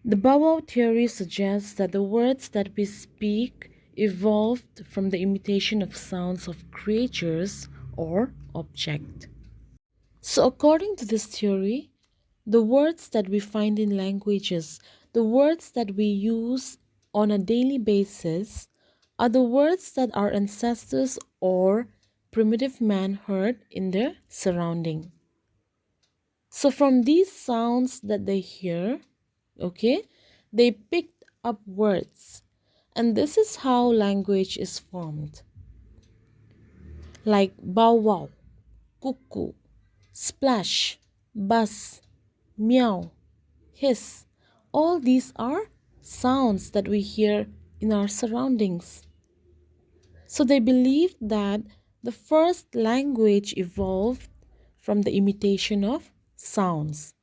The bow wow theory suggests that the words that we speak evolved from the imitation of sounds of creatures or objects. So, according to this theory, the words that we find in languages, the words that we use on a daily basis, are the words that our ancestors or primitive man heard in their surrounding. So, from these sounds that they hear, okay, they picked up words, and this is how language is formed. Like bow wow, cuckoo, splash, buzz, meow, hiss. All these are sounds that we hear in our surroundings. So they believe that the first language evolved from the imitation of sounds.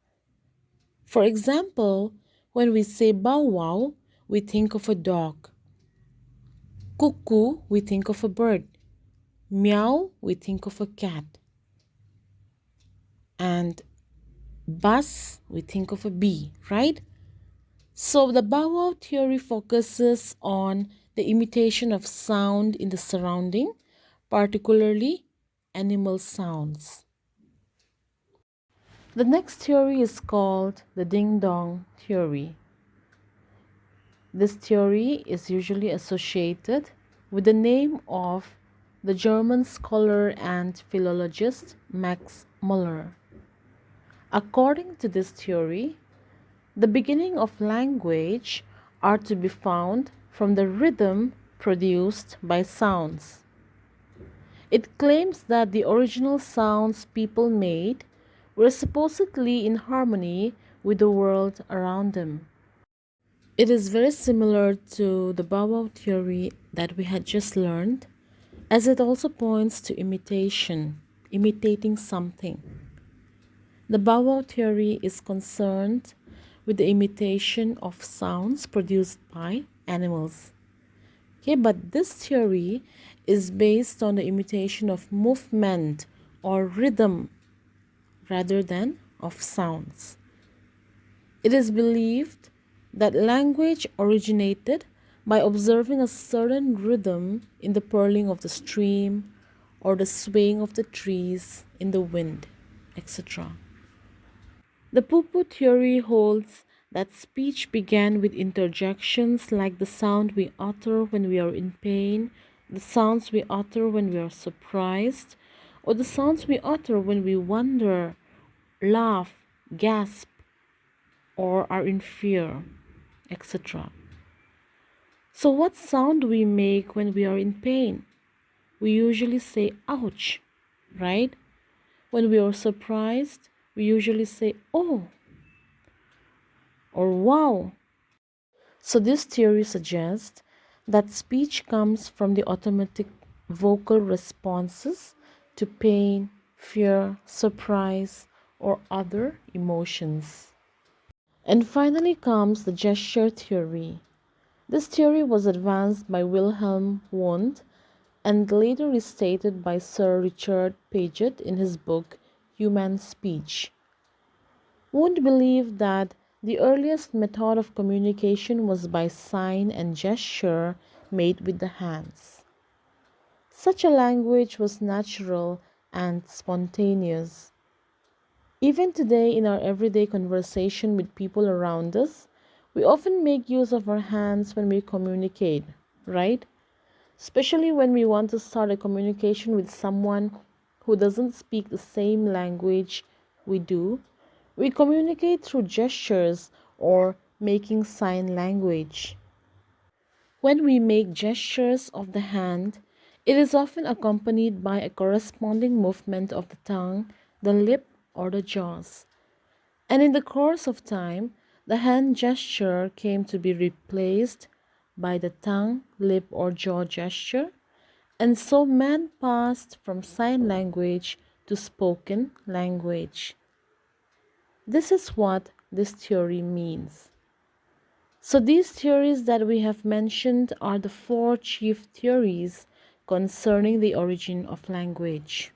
For example, when we say bow wow, we think of a dog. Cuckoo, we think of a bird. Meow, we think of a cat. And buzz, we think of a bee, right? So the bow wow theory focuses on the imitation of sound in the surrounding, particularly animal sounds. The next theory is called the ding dong theory. This theory is usually associated with the name of the German scholar and philologist Max Muller. According to this theory, the beginning of language are to be found from the rhythm produced by sounds. It claims that the original sounds people made were supposedly in harmony with the world around them. It is very similar to the bow wow theory that we had just learned, as it also points to imitation, imitating something. The bow wow theory is concerned with the imitation of sounds produced by animals. Okay, but this theory is based on the imitation of movement or rhythm rather than of sounds. It is believed that language originated by observing a certain rhythm in the purling of the stream or the swaying of the trees in the wind, etc. The POOH theory holds that speech began with interjections like the sound we utter when we are in pain, the sounds we utter when we are surprised, or the sounds we utter when we wonder, laugh, gasp, or are in fear, etc. So, what sound do we make when we are in pain? We usually say ouch, right? When we are surprised, we usually say oh or wow. So, this theory suggests that speech comes from the automatic vocal responses to pain, fear, surprise, or other emotions. And finally comes the gesture theory. This theory was advanced by Wilhelm Wundt and later restated by Sir Richard Paget in his book Human Speech. Wundt believed that the earliest method of communication was by sign and gesture made with the hands. Such a language was natural and spontaneous. Even today, in our everyday conversation with people around us, we often make use of our hands when we communicate, right? Especially when we want to start a communication with someone who doesn't speak the same language we do. We communicate through gestures or making sign language. When we make gestures of the hand, it is often accompanied by a corresponding movement of the tongue, the lip, or the jaws. And in the course of time, the hand gesture came to be replaced by the tongue, lip, or jaw gesture, and so man passed from sign language to spoken language. This is what this theory means. So, these theories that we have mentioned are the four chief theories concerning the origin of language.